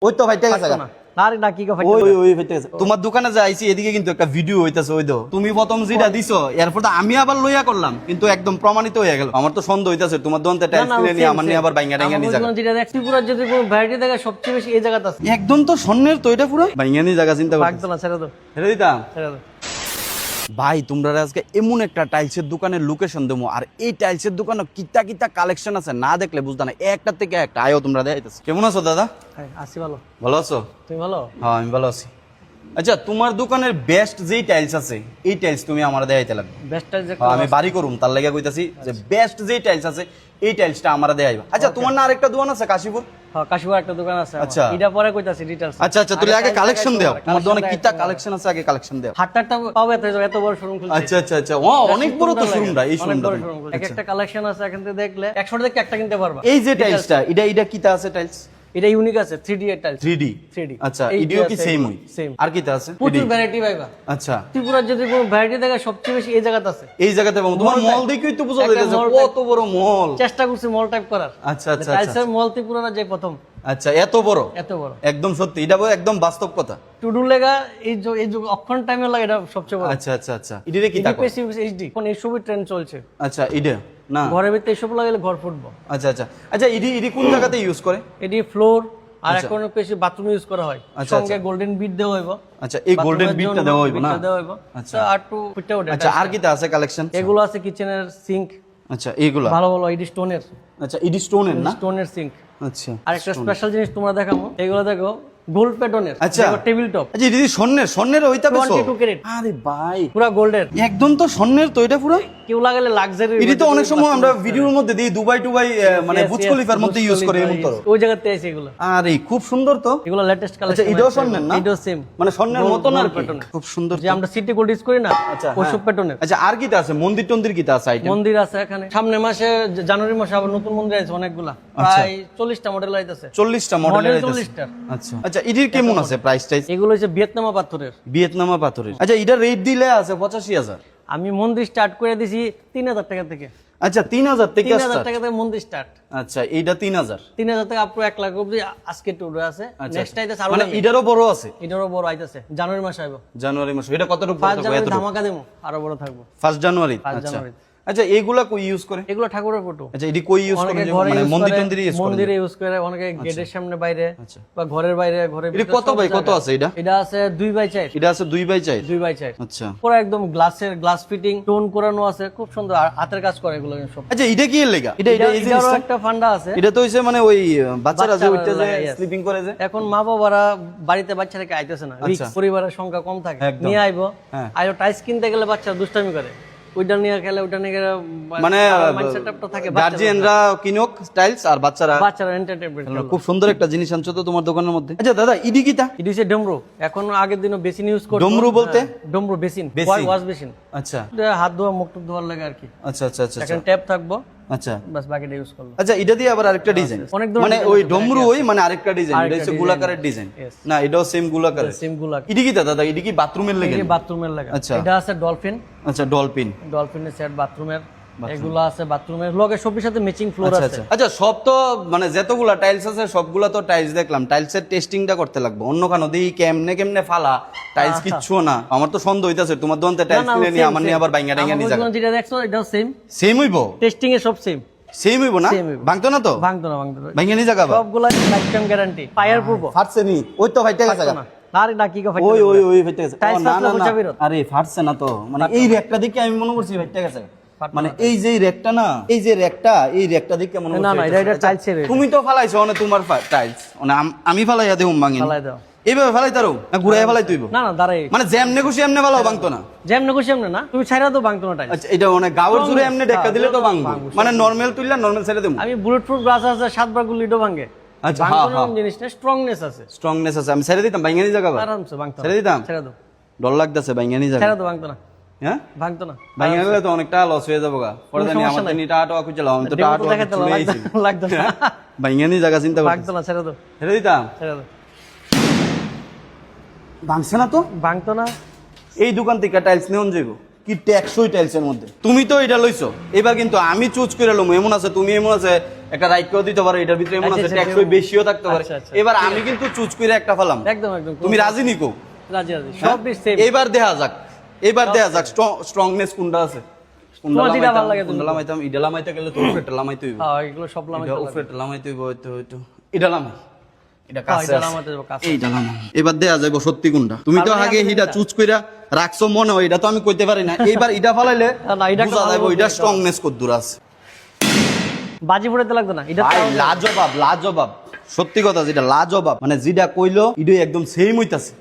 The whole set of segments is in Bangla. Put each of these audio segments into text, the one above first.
ওই তো ভাইটা গেছে আরে না কি কথা ওই ভাইটা গেছে তোমার দোকানে যে আইছি এদিকে কিন্তু একটা ভিডিও হইতাছে ওই দো তুমি প্রথম যেটা দিছো এরপর তো আমি আবার লইয়া করলাম কিন্তু একদম প্রমাণিত হয়ে গেল আমার তো সন্দেহ হইতাছে তোমার দোকানতে টাইলস কিনে নিয়ে আমার নিয়ে আবার বাইঙ্গা টাইঙ্গা নিয়ে যাবে যেটা দেখছি পুরো যদি কোনো ভ্যারাইটি দেখা সবচেয়ে বেশি এই জায়গাতে আছে একদম তো স্বর্ণের তো এটা পুরো বাইঙ্গা নিয়ে জায়গা চিন্তা করো একদম না ছেড়ে দাও ছেড়ে দিতাম ছেড়ে দাও ভাই তোমরা আজকে এমন একটা টাইলসের দোকানের লোকেশন দেবো আর এই টাইলসের দোকানে কিতা কিতা কালেকশন আছে না দেখলে বুঝতে না একটা থেকে একটা আয়ো তোমরা দেখাইতেছো কেমন আছো দাদা হ্যাঁ আসি ভালো ভালো আছো তুমি ভালো হ্যাঁ আমি ভালো আছি আচ্ছা তোমার দোকানের বেস্ট যেই টাইলস আছে এই টাইলস তুমি আমার দেখাইতে লাগবে বেস্ট টাইলস আমি বাড়ি করুম তার লাগা কইতাছি যে বেস্ট যেই টাইলস আছে এই টাইলসটা আমরা দেখাইবা আচ্ছা তোমার না আরেকটা দোকান আছে কাশীপুর হ্যাঁ কাশীপুর একটা দোকান আছে আচ্ছা। এটা পরে কইতাছি ডিটেইলস আচ্ছা আচ্ছা তুমি আগে কালেকশন দাও তোমার দোকানে কিতা কালেকশন আছে আগে কালেকশন দাও হাটটা পাবে এত বড় শোরুম খুলছে আচ্ছা আচ্ছা আচ্ছা ও অনেক বড় তো শোরুমটা এই শোরুমটা এক একটা কালেকশন আছে এখান থেকে দেখলে 100 থেকে একটা কিনতে পারবা এই যে টাইলসটা এটা কিতা আছে টাইলস এটা ইউনিক আছে 3D এর টাইলস 3D 3D আচ্ছা এডিও কি সেম হই সেম আর কিতা আছে প্রচুর ভ্যারাইটি পাইবা আচ্ছা ত্রিপুরা যদি কোনো ভ্যারাইটি দেখা সবচেয়ে বেশি এই জায়গাতে আছে এই জায়গাতে এবং তোমার মল দেখেই তো বুঝা যাচ্ছে কত বড় মল চেষ্টা করছি মল টাইপ করার আচ্ছা আচ্ছা টাইলসের মল ত্রিপুরা যে প্রথম আচ্ছা এত বড় একদম সত্যি এটা একদম বাস্তব কথা টুডু লেগা এই যে অক্ষণ টাইমে লাগে এটা সবচেয়ে বড় আচ্ছা আচ্ছা আচ্ছা এডিরে কি তা এইচডি কোন এই সবই ট্রেন্ড চলছে আচ্ছা ইডে না ঘরের ভিতরে এসব লাগালে ঘর ফুটবো আচ্ছা আচ্ছা আচ্ছা ইডি কোন জায়গাতে ইউজ করে এডি ফ্লোর আর এখন বেশি বাথরুম ইউজ করা হয় সঙ্গে গোল্ডেন বিট দেওয়া হইব আচ্ছা এই গোল্ডেন বিটটা দেওয়া হইব না দেওয়া হইব আচ্ছা আর টু ফিটটা ওঠে আচ্ছা আর কিটা আছে কালেকশন এগুলো আছে কিচেনের সিঙ্ক আচ্ছা এইগুলো ভালো ভালো এডি স্টোনের আচ্ছা ইডি স্টোনের না স্টোনের সিঙ্ক আচ্ছা আর একটা স্পেশাল জিনিস তোমরা দেখাবো এগুলো দেখো গোল্ড প্যাটার্নের আচ্ছা টেবিল টপ আচ্ছা ইডি স্বর্ণের ওইটা পেছো 22 ক্যারেট আরে ভাই পুরো গোল্ডের একদম তো স্বর্ণের তো এটা পুরো কেউ লাগালে লাক্সারি এটি তো অনেক সময় আমরা ভিডিওর মধ্যে দিই দুবাই মানে বুর্জ খলিফার মধ্যে ইউজ করে এমন তো ওই জায়গাতে আছে এগুলো আরে খুব সুন্দর তো এগুলো লেটেস্ট আচ্ছা কালেকশন এটাও স্বর্ণের না এটাও সেম মানে স্বর্ণের মতো না খুব সুন্দর যে আমরা সিটি গোল্ড ইউজ করি না আচ্ছা ওইসব প্যাটার্নের আচ্ছা আর কিটা আছে মন্দির টন্দির কিটা আছে আইটেম মন্দির আছে এখানে সামনে মাসে জানুয়ারি মাসে আবার নতুন মন্দির আছে অনেকগুলা প্রায় 40টা মডেল আইতাছে 40টা মডেল 40টা আচ্ছা আচ্ছা এটির কেমন আছে প্রাইস টাইস এগুলো হচ্ছে ভিয়েতনামা পাথরের ভিয়েতনামা পাথরের আচ্ছা এটা রেট দিলে আছে 85000 আমি মন্দির স্টার্ট করে দিছি 3000 টাকা থেকে আচ্ছা 3000 থেকে 3000 টাকা থেকে মন্দির স্টার্ট আচ্ছা এইটা 3000 3000 টাকা আপ 1 লাখ অবধি আজকে টুর আছে নেক্সট আইতাছে আরো মানে এটারও বড় আছে এটারও বড় আইতাছে জানুয়ারি মাসে আইবো জানুয়ারি মাসে এটা কত রূপ 5 জানুয়ারি ধামাকা দেবো আরো বড় থাকবো 1 জানুয়ারি আচ্ছা আচ্ছা এইগুলা কই ইউজ করে এগুলো ঠাকুরের ফটো আচ্ছা এডি কই ইউজ করে মানে মন্দির টন্দিরে ইউজ করে মন্দিরে ইউজ করে অনেকে গেটের সামনে বাইরে বা ঘরের বাইরে ঘরের ভিতরে কত বাই কত আছে এটা এটা আছে 2 বাই 4 এটা আছে 2 বাই 4 2 বাই 4 আচ্ছা পুরো একদম গ্লাস ফিটিং টোন করানো আছে খুব সুন্দর হাতের কাজ করে এগুলো সব আচ্ছা এটা কি এর লাগা এটা এই যে একটা ফান্ডা আছে এটা তো হইছে মানে ওই বাচ্চারা যে উঠতে যায় স্লিপিং করে যে এখন মা বাবারা বাড়িতে বাচ্চাদেরকে আইতেছে না পরিবারের সংখ্যা কম থাকে নিয়ে আইবো আইও টাইস কিনতে গেলে বাচ্চা দুষ্টামি করে ওইটা নিয়ে খেলে ওইটা নিয়ে মানে মাইন্ডসেটটা থাকে গার্জিয়ানরা কিনুক স্টাইলস আর বাচ্চারা এন্টারটেইনমেন্ট খুব সুন্দর একটা জিনিস আনছো তো তোমার দোকানের মধ্যে আচ্ছা দাদা ইডি কিটা ইডি হচ্ছে ডমরু এখন আগের দিনও বেসিন ইউজ করতো ডমরু বলতে ডমরু বেসিন ওয়াশ বেসিন আচ্ছা হাত ধোয়া মুখ টুক ধোয়ার লাগে আর কি আচ্ছা আচ্ছা আচ্ছা এখন ট্যাপ থাকবো আচ্ছা বাস বাকিটা ইউজ করলো আচ্ছা এটা দিয়ে আবার আরেকটা ডিজাইন মানে ওই ডমরু ওই মানে আরেকটা ডিজাইন এটা হচ্ছে গোলাকারের ডিজাইন না এটাও সেম গোলাকারের সেম গোলাকার ইডি কি দাদা ইডি কি বাথরুমের লাগে এই বাথরুমের লাগে আচ্ছা এটা আছে ডলফিন আচ্ছা ডলফিনের সেট বাথরুমের এগুলো আছে বাথরুমের লগে সবই সাথে ম্যাচিং ফ্লোর আছে আচ্ছা সব তো মানে যতগুলা টাইলস আছে সবগুলা তো টাইলস দেখলাম টাইলসের টেস্টিংটা করতে লাগবে অন্য কানো দিই কেমনে ফালা টাইলস কিচ্ছু না আমার তো সন্দেহ হইতাছে তোমার দোকানতে টাইলস কিনে নিয়ে আমার নিয়ে আবার বাইঙ্গা টাইঙ্গা নিয়ে যাবে যেটা দেখছো এটাও সেম হইবো টেস্টিং এ সব সেম হইবো না ভাঙতো না তো ভাঙতো না বাইঙ্গা নিয়ে যাবে সবগুলা life time guarantee fire proof ফাটছে নি ওই তো ভাইটা গেছে আরে না কি কথা ওই ভাইটা গেছে না না আরে ফাটছে না তো মানে এই রেকটা দেখে আমি মনে করছি ভাইটা গেছে মানে এই যে রেকটা না এই যে রেকটা এই রেকটা দেখে মনে করছি না না এটা টাইলসের তুমি তো ফালাইছো মানে তোমার টাইলস মানে আমি ফালাইয়া দেউম ভাঙি ফালাই দাও এইভাবে ফালাই তারও না ঘুরাইয়া ফালাই তুইব না না দাঁড়াই মানে যেমনে খুশি এমনে ফালাও ভাঙতো না যেমনে খুশি এমনে না তুমি ছাইরা তো ভাঙতো না টাইলস আচ্ছা এটা মানে গাওর জুড়ে এমনে ঢেকা দিলে তো ভাঙবো মানে নরমাল তুইলা নরমাল ছেড়ে দেব আমি বুলেট প্রুফ গ্লাস আছে 7 বার গুলিটো ভাঙে আচ্ছা ভাঙতো না জিনিসটা স্ট্রংনেস আছে আমি ছেড়ে দিতাম ভাঙানি জায়গা আরামসে ভাঙতো ছেড়ে দিতাম ছেড়ে দাও ডর লাগতেছে ভাঙানি জায়গা ছেড়ে দাও ভাঙতো না হ্যাঁ ভাঙতো না ভাঙা গেলে তো অনেকটা লস হয়ে যাবো গা পরে জানি আমার তো নিটা আটো খুঁজলাম আমি তো টাটো লাগতো না ভাঙানি জায়গা চিন্তা করছি ভাঙতো না ছেড়ে দাও ছেড়ে দিতাম ছেড়ে দাও ভাঙছে না তো ভাঙতো না এই দোকান থেকে টাইলস নেওন যাইবো কি টেকসই টাইলসের মধ্যে তুমি তো এটা লইছো এবার কিন্তু আমি চুজ করে লম এমন আছে তুমি এমন আছে একটা রাইট করে দিতে পারো, এটার ভিতরে এমন আছে ট্যাক্সই বেশিও থাকতে পারে। এবার আমি কিন্তু চুজ করে একটা ফেলাম। একদম একদম। তুমি রাজি নিকো? রাজি রাজি, সব ডিশ সেম। এবার দেখা যাক স্ট্রংনেস কোনটা আছে। কোনটা ভালো লাগে? কোনটা লামাইতাম? ইডা লামাইতে গেলে তো উপরে লামাইতে হইব। হ্যাঁ, এগুলো সব লামাইতে হবে। উপরে লামাইতে হইব, হয়তো ইডা লামাই। এটা কাছে আছে। এইটা লামাই। এবার দেখা যাইব সত্যি কোনটা। তুমি তো আগে হিডা চুজ কইরা রাখছো মনে হয়, এটা তো আমি কইতে পারি না। এইবার ইডা ফালাইলে বুঝা যাইব ইডা স্ট্রংনেস কতদূর আছে। বাজি ফুটাতে লাগতো না, এটা ভাই লাজবাব সত্যি কথা, যেটা লাজবাব মানে যেটা কইলো ইডই একদম সেম হইতাছে,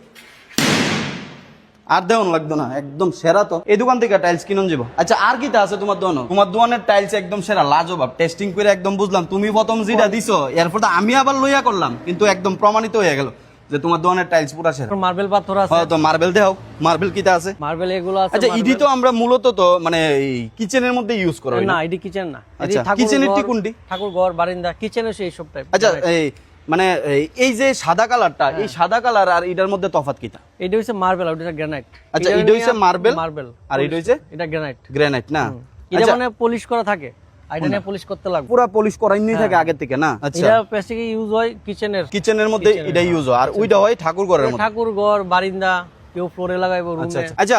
আর দেওয়ান লাগতো না, একদম সেরা। তো এই দোকান থেকে টাইলস কিনুন যাব। আচ্ছা আর কিটা আছে তোমার দোকানে? তোমার দোকানের টাইলস একদম সেরা, লাজবাব, টেস্টিং করে একদম বুঝলাম। তুমি প্রথম যেটা দিছো এরপর তো আমি আবার লইয়া করলাম, কিন্তু একদম প্রমাণিত হয়ে গেল যে তোমার দোকানের টাইলস পুরা সেরা। মার্বেল পাথর আছে। হ্যাঁ, তো মার্বেল দেও, মার্বেল কিটা আছে? মার্বেল এগুলো আছে। আচ্ছা ইডি তো আমরা মূলত তো মানে এই কিচেনের মধ্যে ইউজ করা হয় না, ইডি কিচেন না। আচ্ছা কিচেনের টি কোনটি? ঠাকুর ঘর, বারান্দা, কিচেনে সেই সব টাইপ। আচ্ছা এই মানে এই যে সাদা কালারটা, এই সাদা কালার আর এটার মধ্যে তফাৎ কিটা? এটা হচ্ছে মার্বেল আর এটা গ্রানাইট। আচ্ছা এটা হচ্ছে মার্বেল আর এটা হচ্ছে এটা গ্রানাইট। গ্রানাইট না? এটা মানে পলিশ করা থাকে, এটা নিয়ে পলিশ করতে লাগবে। পুরো পলিশ করাইনি থাকে আগে থেকে না? আচ্ছা এটা বেসিক্যালি ইউজ হয় কিচেনের মধ্যে, এটা ইউজ হয়। আর ওইটা হয় ঠাকুর ঘরের মধ্যে, ঠাকুর ঘর, বারান্দা, কেউ ফ্লোরে লাগাইবো, রুমে। আচ্ছা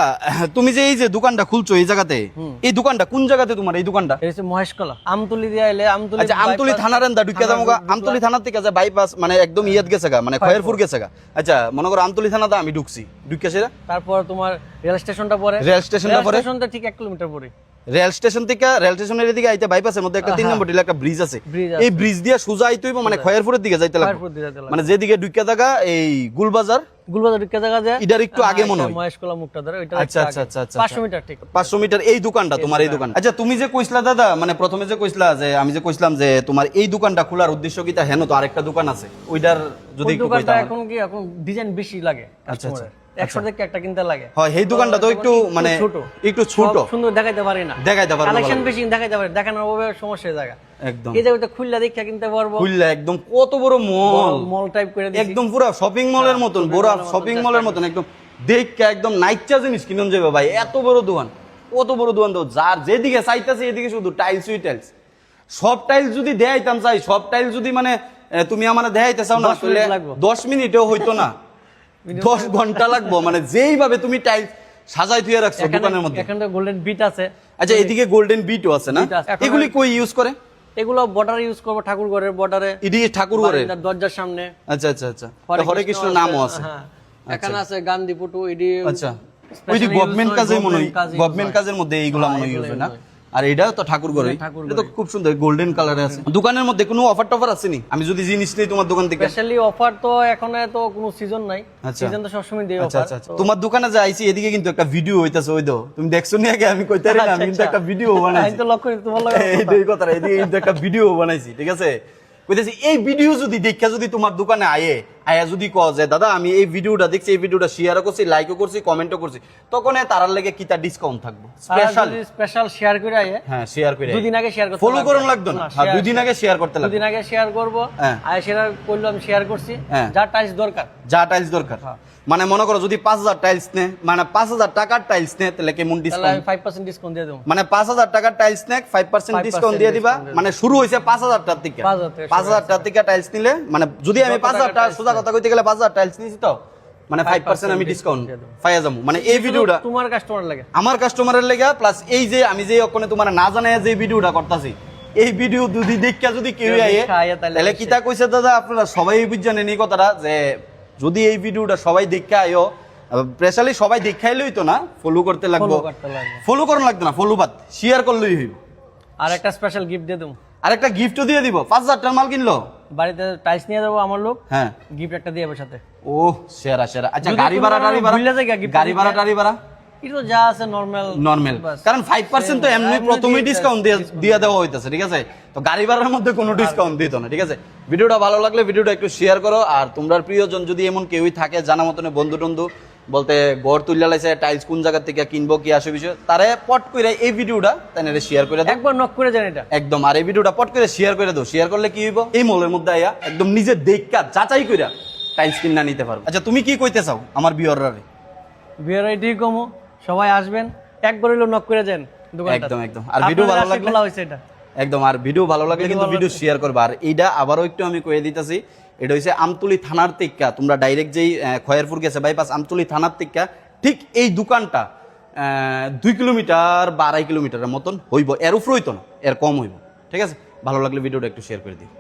তুমি যে এই যে দোকানটা খুলছো এই জায়গাতে, এই দোকানটা কোন জায়গাতে তোমার? এই দোকানটা এই হচ্ছে মহেশকলা, আমতলি দিয়ে আইলে আমতলি। আচ্ছা আমতলি থানার এন্দা ঢুকে যামগা, আমতলি থানার থেকে যা বাইপাস মানে একদম ইয়াত গেছে গা, মানে খয়েরপুর গেছে গা। আচ্ছা মনে করো আমতলি থানাতে আমি ঢুকছি, ঢুকে সেরা তারপর তোমার রেল স্টেশনটা পরে, রেল স্টেশনটা পরে, স্টেশনটা ঠিক 1 কিলোমিটার পরে। রেল স্টেশন থেকে, রেল স্টেশনের এদিকে আইতে বাইপাসের মধ্যে একটা 3 নম্বর টিলা একটা ব্রিজ আছে, এই ব্রিজ দিয়ে সোজা আইতে হইব, মানে খয়েরপুরের দিকে যাইতে লাগবে, মানে যেদিকে ঢুকে থাকা এই গুলবাজার ঢুকে থাকা যায়, এটার একটু আগে মনে হয় মহেশকলা মুখটা ধরে ওইটা। আচ্ছা আচ্ছা আচ্ছা 500 মিটার, ঠিক 500 মিটার এই দোকানটা তোমার, এই দোকান। আচ্ছা তুমি যে কইছলা দাদা, মানে প্রথমে যে কইছলা যে আমি যে কইছিলাম যে তোমার এই দোকানটা খোলার উদ্দেশ্য কি, তা হেন তো আরেকটা দোকান আছে, ওইটার যদি একটু কইতা। এখন কি এখন ডিজাইন বেশি লাগে কাস্টমারের, 100 থেকে একটা কিনতে লাগে। হয় এই দোকানটা তো একটু মানে একটু ছোট, সুন্দর দেখাইতে পারি না, দেখাইতে পারি না, কালেকশন বেশি দেখাইতে পারি, দেখানোর ভাবে সমস্যা জায়গা একদম। এই জায়গাটা খুললা দেখা কিনতে পারবো, খুললা একদম কত বড় মল টাইপ করে দিছি, একদম পুরো শপিং মলের মতন, বড় শপিং মলের মতন একদম দেখে একদম নাইচা জিনিস কিনুন যাবে ভাই। এত বড় দোকান, কত বড় দোকান তো, যার যেদিকে চাইতেছে এদিকে শুধু টাইলসই টাইলস। সব টাইলস যদি দেখাইতাম চাই, সব টাইলস যদি মানে তুমি আমার দেখাইতে চাও না, 10 মিনিটেও হইতো না, 10 ঘন্টা লাগবো, মানে যেইভাবে তুমি টাইলস সাজাই থুয়ে রাখছো দোকানের মধ্যে। এখানে গোল্ডেন বিট আছে। আচ্ছা এদিকে গোল্ডেন বিটও আছে না? এগুলি কই ইউজ করে? এগুলো বর্ডারে ইউজ করব, ঠাকুর ঘরের বর্ডারে, এদিকে ঠাকুর ঘরের দরজার সামনে। আচ্ছা আচ্ছা আচ্ছা, হরে কৃষ্ণ নামও আছে। হ্যাঁ, এখানে আছে গান্ধী ফটো, এডি। আচ্ছা ওই যে গভর্নমেন্ট কাজে মনে হয়, গভর্নমেন্ট কাজের মধ্যে এইগুলা মনে ইউজ হয় না? আর এটা তো ঠাকুর ঘরে, এটা তো খুব সুন্দর গোল্ডেন কালারে আছে। দোকানের মধ্যে কোনো অফার টফার আছে নি? আমি যদি জিনিস নেই তোমার দোকান থেকে? স্পেশালি অফার তো এখন তো কোনো সিজন নাই, সিজন তো সবসময় দেই অফার। আচ্ছা আচ্ছা, তোমার দোকানে যে আইছি এদিকে কিন্তু একটা ভিডিও হইতাছে, ওই দাও তুমি দেখছো নি আগে? আমি কইতারি না, আমি কিন্তু একটা ভিডিও বানাইছি, আমি তো লক্ষ্য করি তোমার লাগে এইটাই কথা। এদিকে কিন্তু একটা ভিডিও বানাইছি, ঠিক আছে? কইতেছি এই ভিডিও যদি দেখা যদি তোমার দোকানে আয়া যদি কও যে দাদা আমি এই ভিডিওটা দেখছি, এই ভিডিওটা শেয়ারও করছি, লাইকও করছি, কমেন্টও করছি, তখন তারার লাগে কিটা ডিসকাউন্ট থাকবো স্পেশাল শেয়ার করে আয়ে। হ্যাঁ শেয়ার করে, 2 দিন আগে শেয়ার করতে ফলো করুন লাগতো না, 2 দিন আগে শেয়ার করতে লাগতো, 2 দিন আগে শেয়ার করব, আয় শেয়ার করলাম, শেয়ার করছি, যা টাইলস দরকার, যা টাইলস দরকার। মানে মনে করো যদি 5000 টাইলস নে, মানে 5000 টাকার টাইলস নে, তাহলে কেমন ডিসকাউন্ট? 5% ডিসকাউন্ট দিয়ে দেব। মানে 5000 টাকার টাইলস নে 5% ডিসকাউন্ট দিয়ে দিবা। মানে শুরু হইছে 5000 টাকা থেকে, 5000 টাকা থেকে টাইলস নিলে, মানে যদি আমি 5000 টাকা সোজা কথা কইতে গেলে 5000 টাইলস নিছি তো মানে 5% আমি ডিসকাউন্ট পাইয়া যাবো। মানে এই ভিডিওটা তোমার কাস্টমার লাগে, আমার কাস্টমারের লাগে, প্লাস এই যে আমি যে ওখানে তোমার না জানায় যে ভিডিওটা করতেছি, এই ভিডিও যদি দেখা যদি কেউ আয়ে, তাহলে কিতা কইছে দাদা আপনারা সবাই বুঝছেন এই কথাটা, যে যদি এই ভিডিওটা সবাই দেখে আয়ো, স্পেশালি সবাই দেখাইলেই তো না, ফলো করতে লাগবে, ফলো করা লাগবে না, ফলো বাদ শেয়ার করলেই হইব। আর একটা স্পেশাল গিফট দিয়ে দেব, আর একটা গিফটও দিয়ে দিব। 5000 টাকার মাল কিনলো, বাড়িতে টাইলস নিয়ে যাবো আমার লোক, হ্যাঁ গিফট একটা দিয়ে যাবে সাথে। ও সেরা সেরা। আচ্ছা গাড়ি ভাড়া টাড়ি ভাড়া এটা তো যা আছে নরমাল, কারণ 5% তো এমনি প্রথমেই ডিসকাউন্ট দিয়ে দেওয়া হইতাছে, ঠিক আছে? তো গাড়ি ভাড়ার মধ্যে কোনো ডিসকাউন্ট দিত না, ঠিক আছে? ভিডিওটা ভালো লাগলে ভিডিওটা একটু শেয়ার করো। আর তোমরা প্রিয়জন যদি এমন কেউই থাকে জানা মতনে বন্ধু টন্ধু বলতে ঘর তুলিয়া লাইছে টাইলস কোন জায়গা থেকে কিনবো কি আসে বিষয়, তারে পট করে এই ভিডিওটা তাই শেয়ার করে দাও, একবার নক করে দেন এটা একদম। আর এই ভিডিওটা পট করে শেয়ার করে দাও, শেয়ার করলে কি হইব, এই মলের মধ্যে আইয়া একদম নিজের দেখা যাচাই কইরা টাইলস কিনা নিতে পারবো। আচ্ছা তুমি কি কইতে চাও আমার বিয়ররারে? বিয়রাই ঠিক কমো, সবাই আসবেন, একবার হইলো নক করে দেন দোকানটা, একদম একদম। আর ভিডিও ভালো লাগলে খোলা হইছে এটা, একদম। আর ভিডিও ভালো লাগলে কিন্তু ভিডিও শেয়ার করবা। আর এইটা আবারও একটু আমি কয়ে দিতেছি, এটা হচ্ছে আমতলী থানার থেকে তোমরা ডাইরেক্ট যেই খয়েরপুর গেছে বাইপাস আমতলী থানার থেকে ঠিক এই দোকানটা 2 কিলোমিটার বা 2.5 কিলোমিটারের মতন হইব, এর উপর হইতো না, এর কম হইব। ঠিক আছে, ভালো লাগলে ভিডিওটা একটু শেয়ার করে দিই।